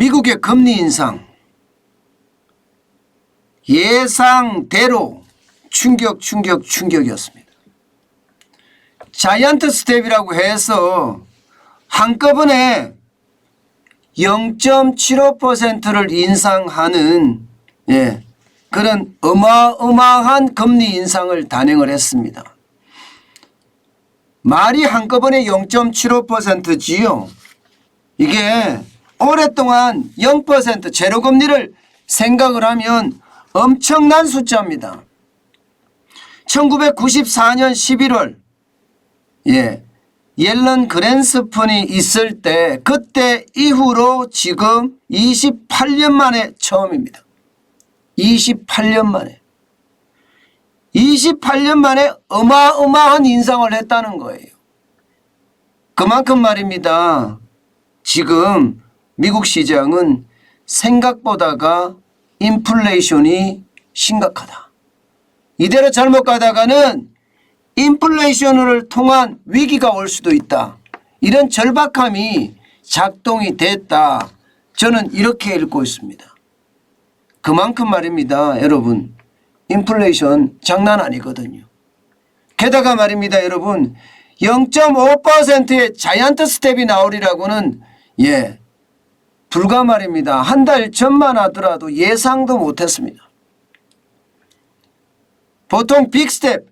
미국의 금리 인상 예상대로 충격이었습니다. 자이언트 스텝이라고 해서 한꺼번에 0.75%를 인상하는 그런 어마어마한 금리 인상을 단행을 했습니다. 말이 한꺼번에 0.75%지요. 이게 오랫동안 0% 제로금리를 생각을 하면 엄청난 숫자입니다. 1994년 11월 옐런 그랜스펀이 있을 때 그때 이후로 지금 28년 만에 처음입니다. 28년 만에 어마어마한 인상을 했다는 거예요. 그만큼 말입니다. 지금 미국 시장은 생각보다가 인플레이션이 심각하다. 이대로 잘못 가다가는 인플레이션을 통한 위기가 올 수도 있다. 이런 절박함이 작동이 됐다. 저는 이렇게 읽고 있습니다. 그만큼 말입니다. 여러분, 인플레이션 장난 아니거든요. 게다가 말입니다. 여러분, 0.5%의 자이언트 스텝이 나오리라고는 불과 말입니다. 한 달 전만 하더라도 예상도 못했습니다. 보통 빅스텝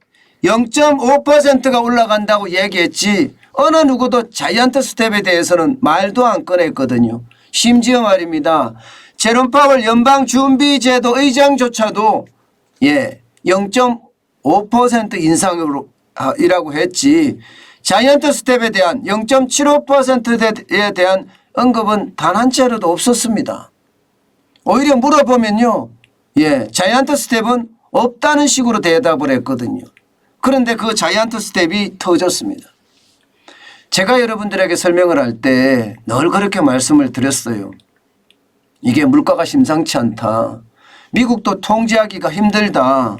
0.5%가 올라간다고 얘기했지 어느 누구도 자이언트 스텝에 대해서는 말도 안 꺼냈거든요. 심지어 말입니다. 제롬 파월 연방준비제도 의장조차도 0.5% 인상이라고 했지 자이언트 스텝에 대한 0.75%에 대한 언급은 단 한 차례도 없었습니다. 오히려 물어보면요. 자이언트 스텝은 없다는 식으로 대답을 했거든요. 그런데 그 자이언트 스텝이 터졌습니다. 제가 여러분들에게 설명을 할 때 늘 그렇게 말씀을 드렸어요. 이게 물가가 심상치 않다. 미국도 통제하기가 힘들다.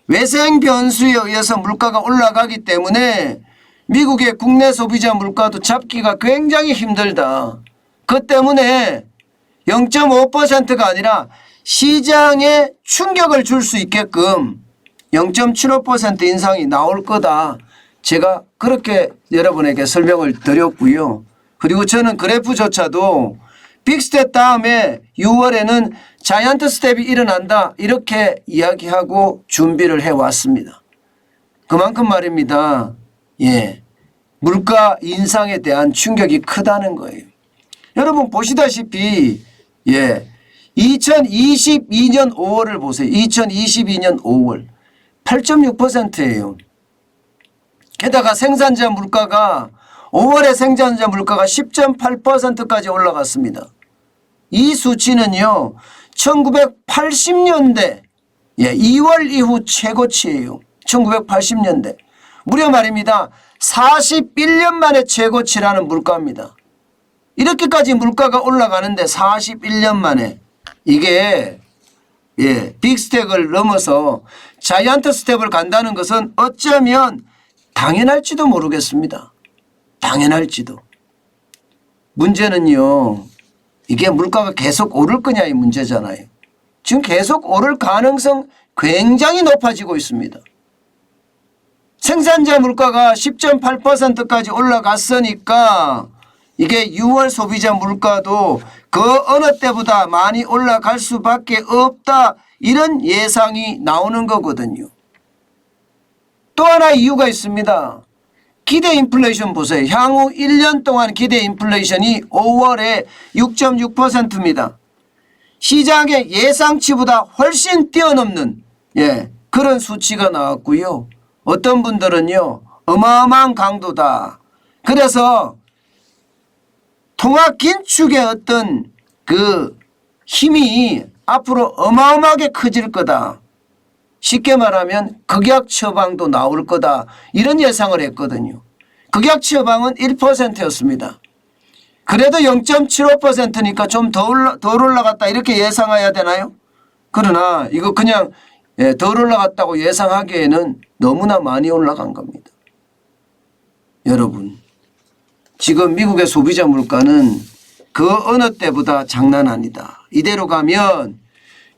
외생 변수에 의해서 물가가 올라가기 때문에 미국의 국내 소비자 물가도 잡기가 굉장히 힘들다. 그 때문에 0.5%가 아니라 시장에 충격을 줄 수 있게끔 0.75% 인상이 나올 거다. 제가 그렇게 여러분에게 설명을 드렸고요. 그리고 저는 그래프조차도 빅스텝 다음에 6월에는 자이언트 스텝이 일어난다. 이렇게 이야기하고 준비를 해왔습니다. 그만큼 말입니다. 물가 인상에 대한 충격이 크다는 거예요. 여러분 보시다시피 2022년 5월을 보세요. 2022년 5월 8.6%예요. 게다가 생산자 물가가 5월에 생산자 물가가 10.8%까지 올라갔습니다. 이 수치는요. 1980년대 2월 이후 최고치예요. 1980년대. 무려 말입니다. 41년 만에 최고치라는 물가입니다. 이렇게까지 물가가 올라가는데 41년 만에 이게 빅스텝을 넘어서 자이언트 스텝을 간다는 것은 어쩌면 당연할지도 모르겠습니다. 당연할지도. 문제는요. 이게 물가가 계속 오를 거냐 이 문제잖아요. 지금 계속 오를 가능성 굉장히 높아지고 있습니다. 생산자 물가가 10.8%까지 올라갔으니까 이게 6월 소비자 물가도 그 어느 때보다 많이 올라갈 수밖에 없다. 이런 예상이 나오는 거거든요. 또 하나의 이유가 있습니다. 기대 인플레이션 보세요. 향후 1년 동안 기대 인플레이션이 5월에 6.6%입니다. 시장의 예상치보다 훨씬 뛰어넘는 그런 수치가 나왔고요. 어떤 분들은요. 어마어마한 강도다. 그래서 통화 긴축의 어떤 그 힘이 앞으로 어마어마하게 커질 거다. 쉽게 말하면 극약 처방도 나올 거다. 이런 예상을 했거든요. 극약 처방은 1%였습니다. 그래도 0.75%니까 좀 덜 올라갔다 이렇게 예상해야 되나요? 그러나 이거 그냥 덜 올라갔다고 예상하기에는 너무나 많이 올라간 겁니다. 여러분 지금 미국의 소비자 물가는 그 어느 때보다 장난 아니다. 이대로 가면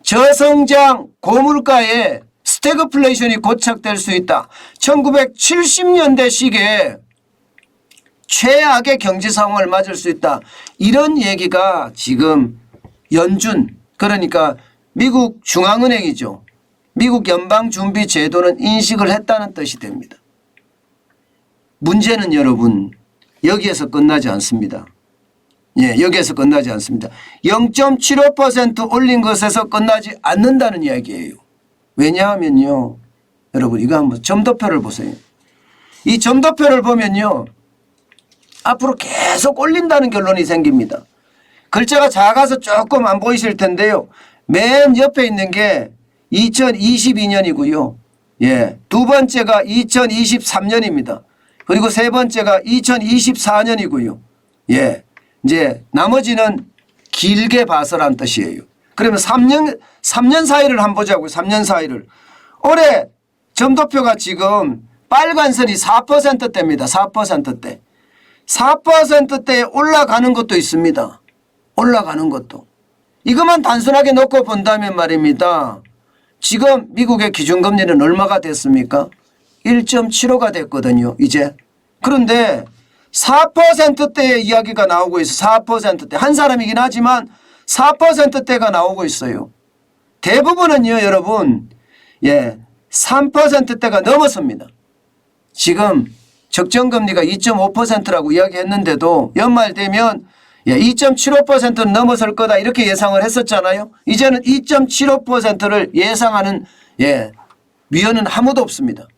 저성장 고물가에 스태그플레이션이 고착될 수 있다. 1970년대식의 최악의 경제 상황을 맞을 수 있다. 이런 얘기가 지금 연준, 그러니까 미국 중앙은행이죠. 미국 연방준비제도는 인식을 했다는 뜻이 됩니다. 문제는 여러분 여기에서 끝나지 않습니다. 예, 여기에서 끝나지 않습니다. 0.75% 올린 것에서 끝나지 않는다는 이야기예요. 왜냐하면요. 여러분 이거 한번 점도표를 보세요. 이 점도표를 보면요. 앞으로 계속 올린다는 결론이 생깁니다. 글자가 작아서 조금 안 보이실 텐데요. 맨 옆에 있는 게 2022년이고요. 예, 두 번째가 2023년입니다. 그리고 세 번째가 2024년이고요. 예, 이제 나머지는 길게 봐서란 뜻이에요. 그러면 3년 사이를 한번 보자고요. 3년 사이를. 올해 점도표가 지금 빨간 선이 4%대입니다. 4%대. 4%대에 올라가는 것도 있습니다. 올라가는 것도. 이것만 단순하게 놓고 본다면 말입니다. 지금 미국의 기준금리는 얼마가 됐습니까? 1.75가 됐거든요. 이제. 그런데 4%대의 이야기가 나오고 있어요. 4%대. 한 사람이긴 하지만 4%대가 나오고 있어요. 대부분은요 여러분 3%대가 넘었습니다. 지금 적정금리가 2.5%라고 이야기했는데도 연말 되면 2.75%는 넘어설 거다 이렇게 예상을 했었잖아요. 이제는 2.75%를 예상하는 위원은 아무도 없습니다.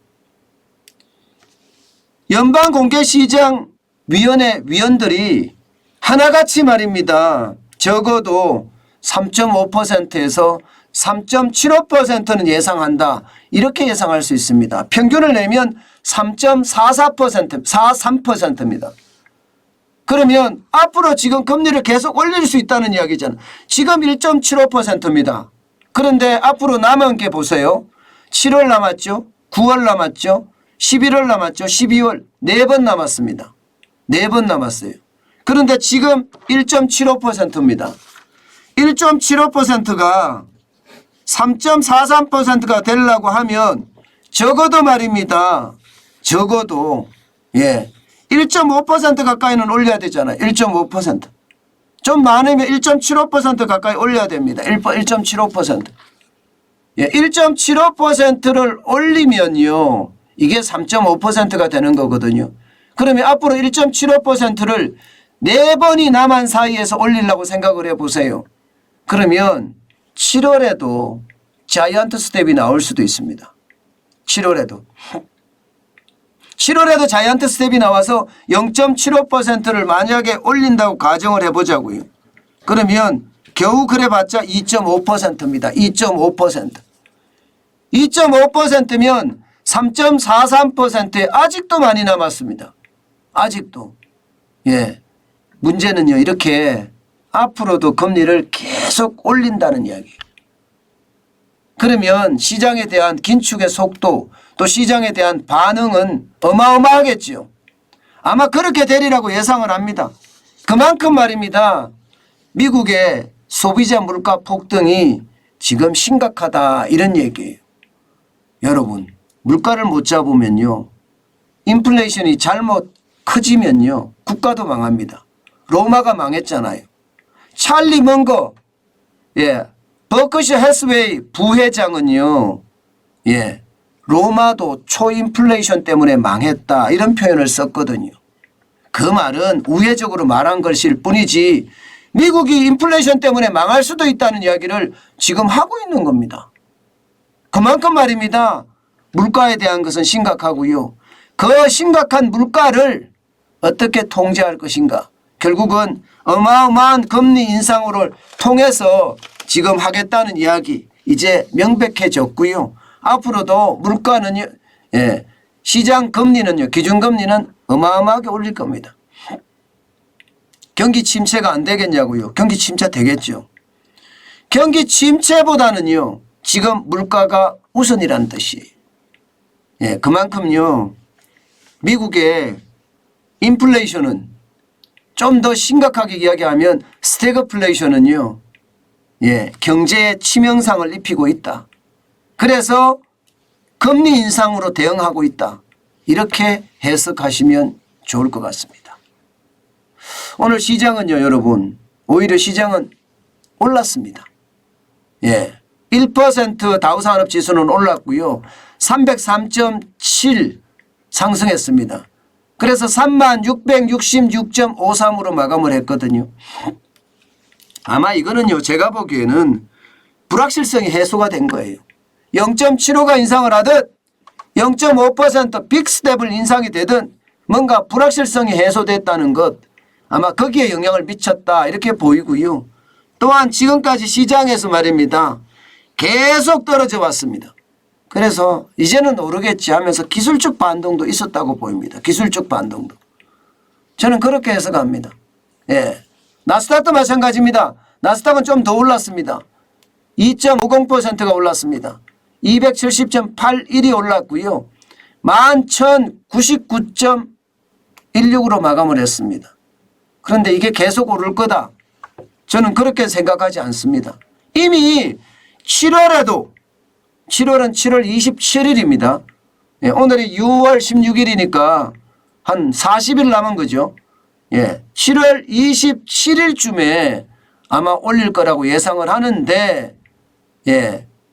연방공개시장위원회 위원들이 하나같이 말입니다. 적어도 3.5%에서 3.75%는 예상한다. 이렇게 예상할 수 있습니다. 평균을 내면 3.43%입니다. 그러면 앞으로 지금 금리를 계속 올릴 수 있다는 이야기잖아요. 지금 1.75%입니다. 그런데 앞으로 남은 게 보세요. 7월 남았죠. 9월 남았죠. 11월 남았죠. 12월 4번 남았습니다. 4번 남았어요. 그런데 지금 1.75%입니다. 1.75%가 3.43%가 되려고 하면 적어도 말입니다. 적어도 1.5% 가까이는 올려야 되잖아요. 1.5%. 좀 많으면 1.75% 가까이 올려야 됩니다. 1.75%. 1.75%를 올리면요. 이게 3.5%가 되는 거거든요. 그러면 앞으로 1.75%를 4번이 남은 사이에서 올리려고 생각을 해보세요. 그러면 7월에도 자이언트 스텝이 나올 수도 있습니다. 7월에도 자이언트 스텝이 나와서 0.75%를 만약에 올린다고 가정을 해보자고요. 그러면 겨우 그래봤자 2.5%입니다. 2.5%. 2.5%면 3.43%에 아직도 많이 남았습니다. 아직도. 문제는요. 이렇게 앞으로도 금리를 계속 올린다는 이야기예요. 그러면 시장에 대한 긴축의 속도 또 시장에 대한 반응은 어마어마하겠죠. 아마 그렇게 되리라고 예상을 합니다. 그만큼 말입니다. 미국의 소비자 물가 폭등이 지금 심각하다 이런 얘기예요. 여러분 물가를 못 잡으면요. 인플레이션이 잘못 커지면요. 국가도 망합니다. 로마가 망했잖아요. 찰리 먼거 버크셔 해스웨이 부회장은요. 로마도 초인플레이션 때문에 망했다 이런 표현을 썼거든요. 그 말은 우회적으로 말한 것일 뿐이지 미국이 인플레이션 때문에 망할 수도 있다는 이야기를 지금 하고 있는 겁니다. 그만큼 말입니다. 물가에 대한 것은 심각하고요. 그 심각한 물가를 어떻게 통제할 것인가. 결국은 어마어마한 금리 인상으로 통해서 지금 하겠다는 이야기 이제 명백해졌고요. 앞으로도 물가는요. 시장 금리는요. 기준금리는 어마어마하게 올릴 겁니다. 경기 침체가 안 되겠냐고요. 경기 침체 되겠죠. 경기 침체보다는요. 지금 물가가 우선이라는 뜻이에요. 그만큼요. 미국의 인플레이션은 좀 더 심각하게 이야기하면 스태그플레이션은요, 경제에 치명상을 입히고 있다. 그래서 금리 인상으로 대응하고 있다. 이렇게 해석하시면 좋을 것 같습니다. 오늘 시장은요, 여러분, 오히려 시장은 올랐습니다. 1% 다우산업지수는 올랐고요. 303.7 상승했습니다. 그래서 3666.53으로 마감을 했거든요. 아마 이거는요, 제가 보기에는 불확실성이 해소가 된 거예요. 0.75가 인상을 하듯 0.5% 빅스텝을 인상이 되든 뭔가 불확실성이 해소됐다는 것, 아마 거기에 영향을 미쳤다 이렇게 보이고요. 또한 지금까지 시장에서 말입니다, 계속 떨어져 왔습니다. 그래서 이제는 오르겠지 하면서 기술적 반동도 있었다고 보입니다. 기술적 반동도. 저는 그렇게 해석합니다. 나스닥도 마찬가지입니다. 나스닥은 좀 더 올랐습니다. 2.50%가 올랐습니다. 270.81이 올랐고요. 11,099.16으로 마감을 했습니다. 그런데 이게 계속 오를 거다, 저는 그렇게 생각하지 않습니다. 이미 7월에도, 7월은 7월 27일입니다. 오늘이 6월 16일이니까 한 40일 남은 거죠. 7월 27일쯤에 아마 올릴 거라고 예상을 하는데,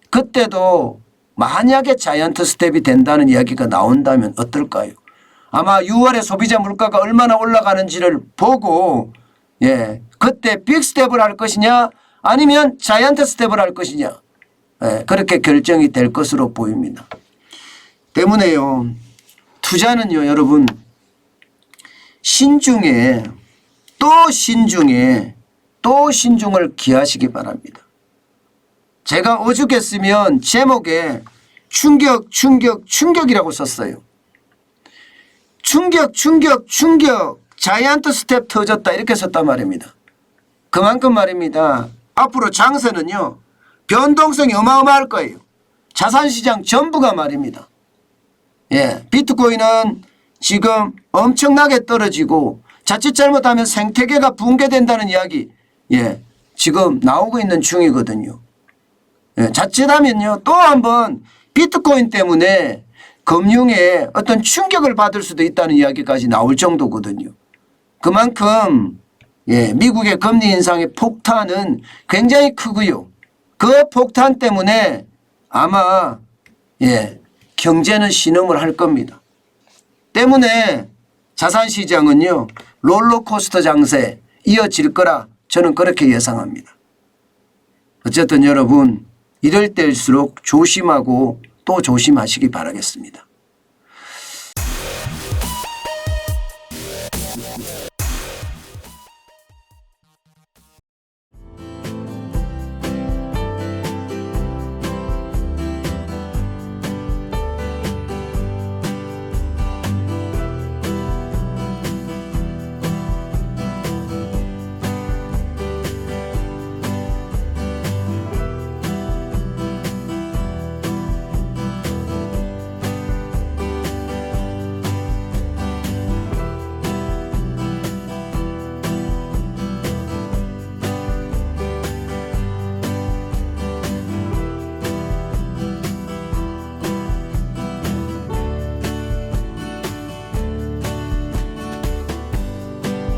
그때도 만약에 자이언트 스텝이 된다는 이야기가 나온다면 어떨까요? 아마 6월에 소비자 물가가 얼마나 올라가는지를 보고, 그때 빅 스텝을 할 것이냐 아니면 자이언트 스텝을 할 것이냐, 그렇게 결정이 될 것으로 보입니다. 때문에요, 투자는요, 여러분, 신중에 또 신중에 또 신중을 기하시기 바랍니다. 제가 오죽했으면 제목에 충격이라고 썼어요. 충격 자이언트 스텝 터졌다 이렇게 썼단 말입니다. 그만큼 말입니다, 앞으로 장세는요, 변동성이 어마어마할 거예요. 자산시장 전부가 말입니다. 비트코인은 지금 엄청나게 떨어지고 자칫 잘못하면 생태계가 붕괴된다는 이야기 지금 나오고 있는 중이거든요. 자칫하면요, 또 한번 비트코인 때문에 금융에 어떤 충격을 받을 수도 있다는 이야기까지 나올 정도거든요. 그만큼 미국의 금리 인상의 폭탄은 굉장히 크고요. 그 폭탄 때문에 아마 경제는 신음을 할 겁니다. 때문에 자산시장은요, 롤러코스터 장세 이어질 거라 저는 그렇게 예상합니다. 어쨌든 여러분, 이럴 때일수록 조심하고 또 조심하시기 바라겠습니다.